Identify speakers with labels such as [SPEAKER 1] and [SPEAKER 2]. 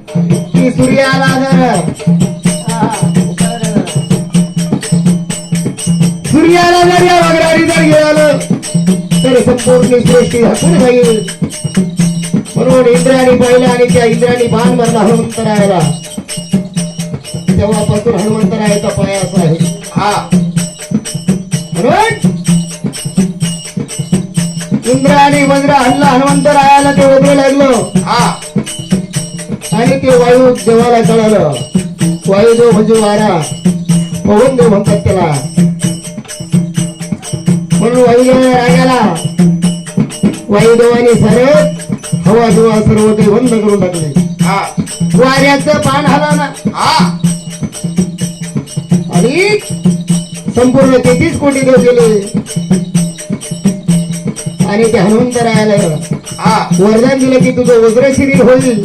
[SPEAKER 1] की सूर्याला जर सूर्याला जर या वगैरे जर गेलं तर संपूर्ण सृष्टी हसून जाईल. म्हणून इंद्राने पाहिलं आणि त्या इंद्राने बाण मारला हनुमंतरायाला. तेव्हापासून हनुमंतरायाचा पायास आहे. म्हणून इंद्र आणि वज्र हल्ला हनुमंतरायाला ते वज्र लागलं आणि ते वायू देवाला कळालं. वायुदेव म्हणजे वारा, पवन देव म्हणतात त्याला. म्हणून वायुदेवाला रागाला वायुदेवाने सारे हवा दिवा सर्व ते बंद करून टाकले. वाऱ्याचं पान हला ना आणि संपूर्ण 33 कोटी देव गेले. आणि ते हनुमंतरायाला वरदान दिलं की तुझं वज्र शरीर होईल.